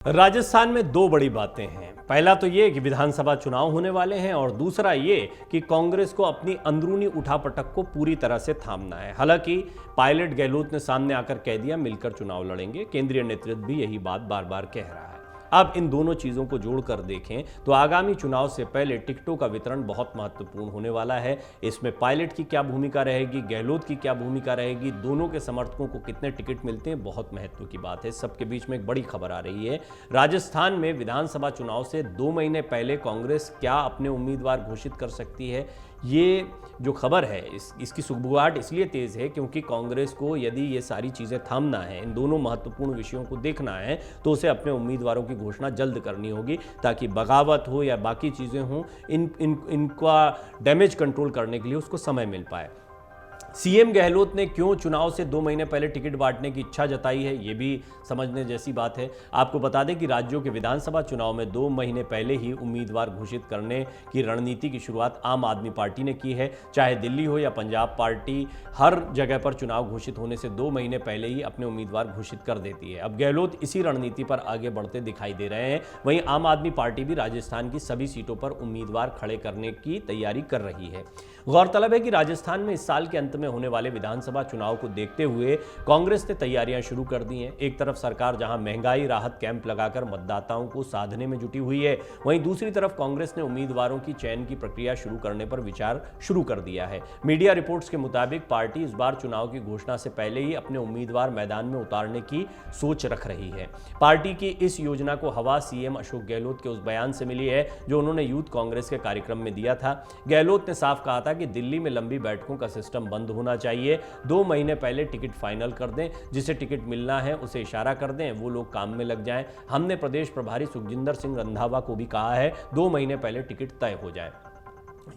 राजस्थान में दो बड़ी बातें हैं। पहला तो ये कि विधानसभा चुनाव होने वाले हैं और दूसरा ये कि कांग्रेस को अपनी अंदरूनी उठापटक को पूरी तरह से थामना है। हालांकि पायलट गहलोत ने सामने आकर कह दिया मिलकर चुनाव लड़ेंगे, केंद्रीय नेतृत्व भी यही बात बार बार कह रहा है। अब इन दोनों चीजों को जोड़कर देखें तो आगामी चुनाव से पहले टिकटों का वितरण बहुत महत्वपूर्ण होने वाला है। इसमें पायलट की क्या भूमिका रहेगी, गहलोत की क्या भूमिका रहेगी, दोनों के समर्थकों को कितने टिकट मिलते हैं, बहुत महत्व की बात है। सबके बीच में एक बड़ी खबर आ रही है। राजस्थान में विधानसभा चुनाव से 2 महीने पहले कांग्रेस क्या अपने उम्मीदवार घोषित कर सकती है। ये जो खबर है इसकी सुगबुगाहट इसलिए तेज है क्योंकि कांग्रेस को यदि ये सारी चीज़ें थामना है, इन दोनों महत्वपूर्ण विषयों को देखना है, तो उसे अपने उम्मीदवारों की घोषणा जल्द करनी होगी ताकि बगावत हो या बाकी चीज़ें हों, इनका डैमेज कंट्रोल करने के लिए उसको समय मिल पाए। सीएम गहलोत ने क्यों चुनाव से 2 महीने पहले टिकट बांटने की इच्छा जताई है, ये भी समझने जैसी बात है। आपको बता दें कि राज्यों के विधानसभा चुनाव में 2 महीने पहले ही उम्मीदवार घोषित करने की रणनीति की शुरुआत आम आदमी पार्टी ने की है। चाहे दिल्ली हो या पंजाब, पार्टी हर जगह पर चुनाव घोषित होने से 2 महीने पहले ही अपने उम्मीदवार घोषित कर देती है। अब गहलोत इसी रणनीति पर आगे बढ़ते दिखाई दे रहे हैं। वहीं आम आदमी पार्टी भी राजस्थान की सभी सीटों पर उम्मीदवार खड़े करने की तैयारी कर रही है। गौरतलब है कि राजस्थान में इस साल के अंत में होने वाले विधानसभा चुनाव को देखते हुए कांग्रेस ने तैयारियां शुरू कर दी हैं। एक तरफ सरकार जहां महंगाई राहत कैंप लगाकर मतदाताओं को साधने में जुटी हुई है, वहीं दूसरी तरफ कांग्रेस ने उम्मीदवारों की चयन की प्रक्रिया शुरू करने पर विचार शुरू कर दिया है। मीडिया रिपोर्ट्स के मुताबिक पार्टी इस बार चुनाव की घोषणा से पहले ही अपने उम्मीदवार मैदान में उतारने की सोच रख रही है। पार्टी की इस योजना को हवा सीएम अशोक गहलोत के उस बयान से मिली है जो उन्होंने यूथ कांग्रेस के कार्यक्रम में दिया था। गहलोत ने साफ कहा था कि दिल्ली में लंबी बैठकों का सिस्टम बंद होना चाहिए। 2 महीने पहले टिकट फाइनल कर दें, जिसे टिकट मिलना है उसे इशारा कर दें, वो लोग काम में लग जाएं। हमने प्रदेश प्रभारी सुखजिंदर सिंह रंधावा को भी कहा है 2 महीने पहले टिकट तय हो जाए।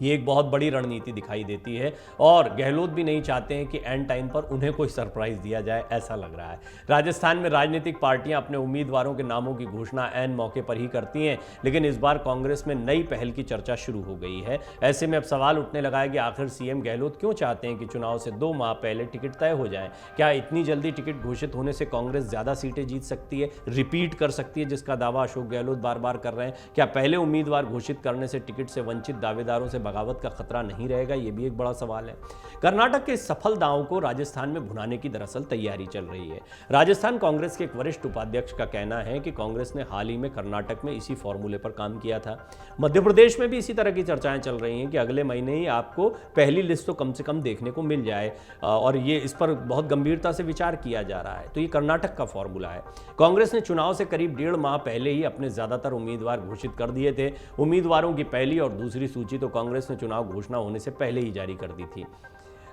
ये एक बहुत बड़ी रणनीति दिखाई देती है और गहलोत भी नहीं चाहते हैं कि एंड टाइम पर उन्हें कोई सरप्राइज दिया जाए, ऐसा लग रहा है। राजस्थान में राजनीतिक पार्टियां अपने उम्मीदवारों के नामों की घोषणा ऐन मौके पर ही करती हैं, लेकिन इस बार कांग्रेस में नई पहल की चर्चा शुरू हो गई है। ऐसे में अब सवाल उठने लगा है कि आखिर सीएम गहलोत क्यों चाहते हैं कि चुनाव से 2 माह पहले टिकट तय हो जाए। क्या इतनी जल्दी टिकट घोषित होने से कांग्रेस ज्यादा सीटें जीत सकती है, रिपीट कर सकती है, जिसका दावा अशोक गहलोत बार बार कर रहे हैं। क्या पहले उम्मीदवार घोषित करने से टिकट से वंचित दावेदारों से बगावत का खतरा नहीं रहेगा, यह भी एक बड़ा सवाल है। कर्नाटक के इस सफल दांव को राजस्थान में भुनाने की दरअसल तैयारी चल रही है। राजस्थान कांग्रेस के एक वरिष्ठ उपाध्यक्ष का कहना है कि कांग्रेस ने हाल ही में कर्नाटक में इसी फॉर्मूले पर काम किया था। मध्य प्रदेश में भी इसी तरह की चर्चाएं चल रही हैं कि अगले महीने ही आपको पहली लिस्ट तो कम से कम देखने को मिल जाए और ये इस पर बहुत गंभीरता से विचार किया जा रहा है। तो ये कर्नाटक का फॉर्मूला है। कांग्रेस ने चुनाव से करीब 1.5 माह पहले ही अपने ज्यादातर उम्मीदवार घोषित कर दिए थे। उम्मीदवारों की पहली और दूसरी सूची तो कांग्रेस ने चुनाव घोषणा होने से पहले ही जारी कर दी थी।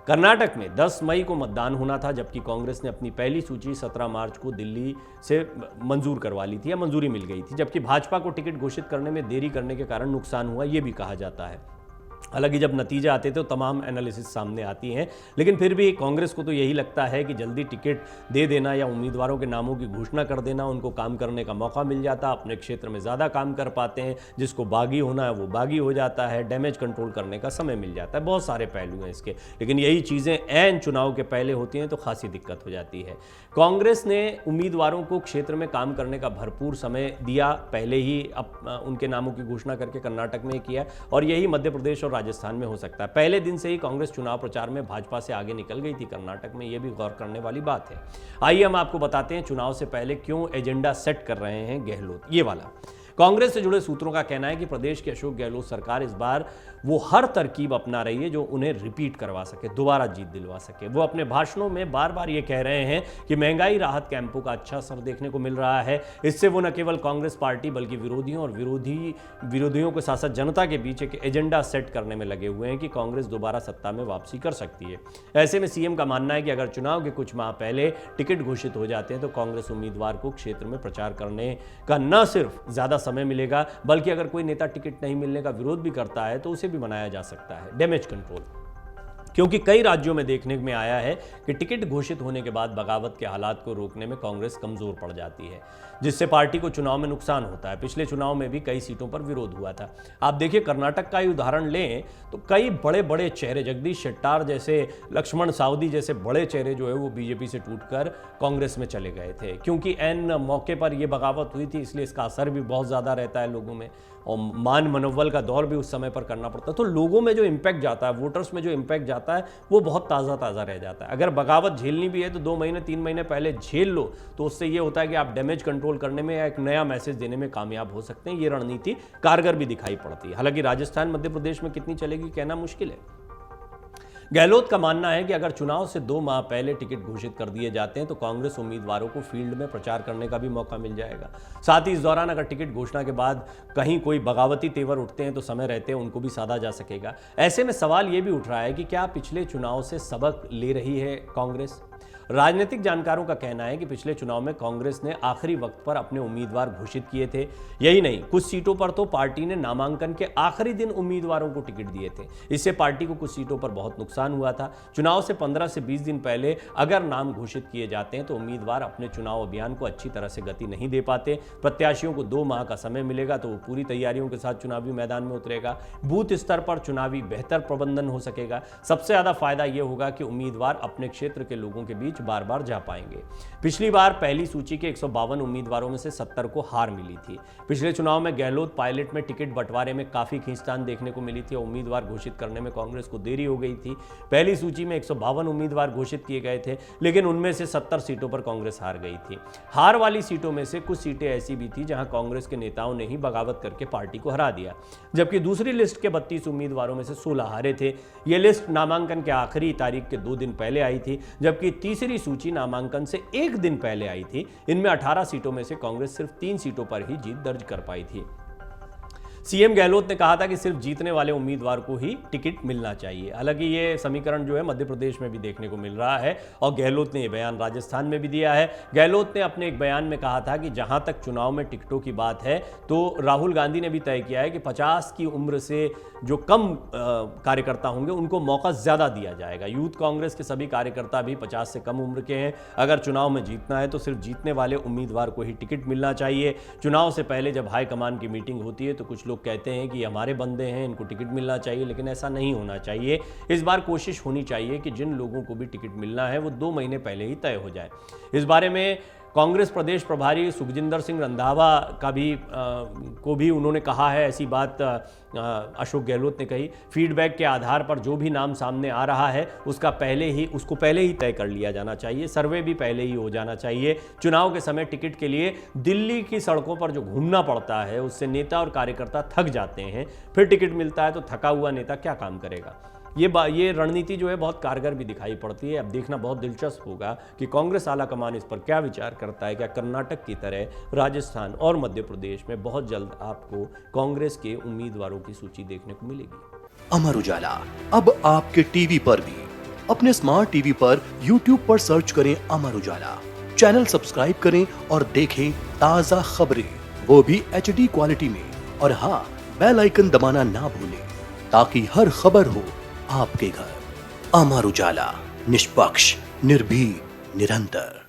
कर्नाटक में 10 मई को मतदान होना था, जबकि कांग्रेस ने अपनी पहली सूची 17 मार्च को दिल्ली से मंजूर करवा ली थी या मंजूरी मिल गई थी, जबकि भाजपा को टिकट घोषित करने में देरी करने के कारण नुकसान हुआ, यह भी कहा जाता है। हालांकि जब नतीजे आते थे तो तमाम एनालिसिस सामने आती हैं, लेकिन फिर भी कांग्रेस को तो यही लगता है कि जल्दी टिकट दे देना या उम्मीदवारों के नामों की घोषणा कर देना, उनको काम करने का मौका मिल जाता, अपने क्षेत्र में ज़्यादा काम कर पाते हैं, जिसको बागी होना है वो बागी हो जाता है, डैमेज कंट्रोल करने का समय मिल जाता है। बहुत सारे पहलू हैं इसके, लेकिन यही चीज़ें ऐन चुनाव के पहले होती हैं तो खासी दिक्कत हो जाती है। कांग्रेस ने उम्मीदवारों को क्षेत्र में काम करने का भरपूर समय दिया, पहले ही उनके नामों की घोषणा करके कर्नाटक में किया और यही मध्य प्रदेश और राजस्थान में हो सकता है। पहले दिन से ही कांग्रेस चुनाव प्रचार में भाजपा से आगे निकल गई थी कर्नाटक में, यह भी गौर करने वाली बात है। आइए हम आपको बताते हैं चुनाव से पहले क्यों एजेंडा सेट कर रहे हैं गहलोत। ये वाला कांग्रेस से जुड़े सूत्रों का कहना है कि प्रदेश की अशोक गहलोत सरकार इस बार वो हर तरकीब अपना रही है जो उन्हें रिपीट करवा सके, दोबारा जीत दिलवा सके। वो अपने भाषणों में बार बार ये कह रहे हैं कि महंगाई राहत कैंपों का अच्छा असर देखने को मिल रहा है। इससे वो न केवल कांग्रेस पार्टी बल्कि विरोधियों और विरोधियों के साथ साथ जनता के बीच एक एजेंडा सेट करने में लगे हुए हैं कि कांग्रेस दोबारा सत्ता में वापसी कर सकती है। ऐसे में सीएम का मानना है कि अगर चुनाव के कुछ माह पहले टिकट घोषित हो जाते हैं तो कांग्रेस उम्मीदवार को क्षेत्र में प्रचार करने का न सिर्फ ज्यादा समय मिलेगा, बल्कि अगर कोई नेता टिकट नहीं मिलने का विरोध भी करता है तो उसे भी बनाया जा सकता है। डैमेज कंट्रोल क्योंकि कई राज्यों में देखने में आया है कि टिकट घोषित होने के बाद बगावत के हालात को रोकने में कांग्रेस कमजोर पड़ जाती है, जिससे पार्टी को चुनाव में नुकसान होता है। पिछले चुनाव में भी कई सीटों पर विरोध हुआ था। आप देखिए, कर्नाटक का ही उदाहरण लें तो कई बड़े बड़े चेहरे, जगदीश शेट्टार जैसे, लक्ष्मण सावदी जैसे बड़े चेहरे जो है वो बीजेपी से टूटकर कांग्रेस में चले गए थे, क्योंकि एन मौके पर यह बगावत हुई थी, इसलिए इसका असर भी बहुत ज़्यादा रहता है लोगों में, और मान मनोबल का दौर भी उस समय पर करना पड़ता है। तो लोगों में जो इम्पैक्ट जाता है, वोटर्स में जो इम्पैक्ट जाता है, वो बहुत ताज़ा रह जाता है। अगर बगावत झेलनी भी है तो 2 महीने 3 महीने पहले झेल लो, तो उससे ये होता है कि आप डैमेज कंट्रोल करने में या एक नया मैसेज देने में कामयाब हो सकते हैं। ये रणनीति कारगर भी दिखाई पड़ती है। हालांकि राजस्थान, मध्य प्रदेश में कितनी चलेगी कहना मुश्किल है। गहलोत का मानना है कि अगर चुनाव से 2 माह पहले टिकट घोषित कर दिए जाते हैं तो कांग्रेस उम्मीदवारों को फील्ड में प्रचार करने का भी मौका मिल जाएगा। साथ ही इस दौरान अगर टिकट घोषणा के बाद कहीं कोई बगावती तेवर उठते हैं तो समय रहते उनको भी साधा जा सकेगा। ऐसे में सवाल ये भी उठ रहा है कि क्या पिछले चुनाव से सबक ले रही है कांग्रेस? राजनीतिक जानकारों का कहना है कि पिछले चुनाव में कांग्रेस ने आखिरी वक्त पर अपने उम्मीदवार घोषित किए थे। यही नहीं, कुछ सीटों पर तो पार्टी ने नामांकन के आखिरी दिन उम्मीदवारों को टिकट दिए थे। इससे पार्टी को कुछ सीटों पर बहुत नुकसान हुआ था। चुनाव से 15 से 20 दिन पहले अगर नाम घोषित किए जाते हैं तो उम्मीदवार अपने चुनाव अभियान को अच्छी तरह से गति नहीं दे पाते। प्रत्याशियों को 2 माह का समय मिलेगा तो वो पूरी तैयारियों के साथ चुनावी मैदान में उतरेगा। बूथ स्तर पर चुनावी बेहतर प्रबंधन हो सकेगा। सबसे ज्यादा फायदा यह होगा कि उम्मीदवार अपने क्षेत्र के लोगों के बीच बार बार जा पाएंगे। पिछली बार पहली सूची के 152 उम्मीदवारों में से 70 को हार मिली थी। पिछले चुनाव में गहलोत पायलट में टिकट बंटवारे में काफी खींचतान देखने को मिली थी और उम्मीदवार घोषित करने में कांग्रेस को देरी हो गई थी। पहली सूची में 152 उम्मीदवार घोषित किए गए थे, लेकिन उनमें से 70 सीटों पर कांग्रेस हार गई थी। हार वाली सीटों में से कुछ सीटें ऐसी भी थी जहां कांग्रेस के नेताओं ने ही बगावत करके पार्टी को हरा दिया, जबकि दूसरी लिस्ट के 32 उम्मीदवारों में से 16 हारे थे। यह लिस्ट नामांकन के आखिरी तारीख के 2 दिन पहले आई थी, जबकि तीसरी सूची नामांकन से 1 दिन पहले आई थी। इनमें 18 सीटों में से कांग्रेस सिर्फ 3 सीटों पर ही जीत दर्ज कर पाई थी। सीएम गहलोत ने कहा था कि सिर्फ जीतने वाले उम्मीदवार को ही टिकट मिलना चाहिए। हालांकि ये समीकरण जो है मध्य प्रदेश में भी देखने को मिल रहा है और गहलोत ने यह बयान राजस्थान में भी दिया है। गहलोत ने अपने एक बयान में कहा था कि जहां तक चुनाव में टिकटों की बात है तो राहुल गांधी ने भी तय किया है कि 50 की उम्र से जो कम कार्यकर्ता होंगे उनको मौका ज्यादा दिया जाएगा। यूथ कांग्रेस के सभी कार्यकर्ता भी 50 से कम उम्र के हैं। अगर चुनाव में जीतना है तो सिर्फ जीतने वाले उम्मीदवार को ही टिकट मिलना चाहिए। चुनाव से पहले जब हाईकमान की मीटिंग होती है तो कुछ लोग कहते हैं कि हमारे बंदे हैं, इनको टिकट मिलना चाहिए, लेकिन ऐसा नहीं होना चाहिए। इस बार कोशिश होनी चाहिए कि जिन लोगों को भी टिकट मिलना है वो 2 महीने पहले ही तय हो जाए। इस बारे में कांग्रेस प्रदेश प्रभारी सुखजिंदर सिंह रंधावा को भी उन्होंने कहा है। ऐसी बात अशोक गहलोत ने कही। फीडबैक के आधार पर जो भी नाम सामने आ रहा है उसको पहले ही तय कर लिया जाना चाहिए। सर्वे भी पहले ही हो जाना चाहिए। चुनाव के समय टिकट के लिए दिल्ली की सड़कों पर जो घूमना पड़ता है उससे नेता और कार्यकर्ता थक जाते हैं। फिर टिकट मिलता है तो थका हुआ नेता क्या काम करेगा। ये रणनीति जो है बहुत कारगर भी दिखाई पड़ती है। अब देखना बहुत दिलचस्प होगा कि कांग्रेस आला कमान इस पर क्या विचार करता है। क्या कर्नाटक की तरह राजस्थान और मध्य प्रदेश में बहुत जल्द आपको कांग्रेस के उम्मीदवारों की सूची देखने को मिलेगी। अमर उजाला अब आपके टीवी पर भी। अपने स्मार्ट टीवी पर YouTube पर सर्च करें अमर उजाला, चैनल सब्सक्राइब करें और देखें ताजा खबरें, वो भी HD क्वालिटी में। और हाँ, बेल आइकन दबाना ना भूलें ताकि हर खबर हो आपके घर। अमर उजाला, निष्पक्ष, निर्भीक, निरंतर।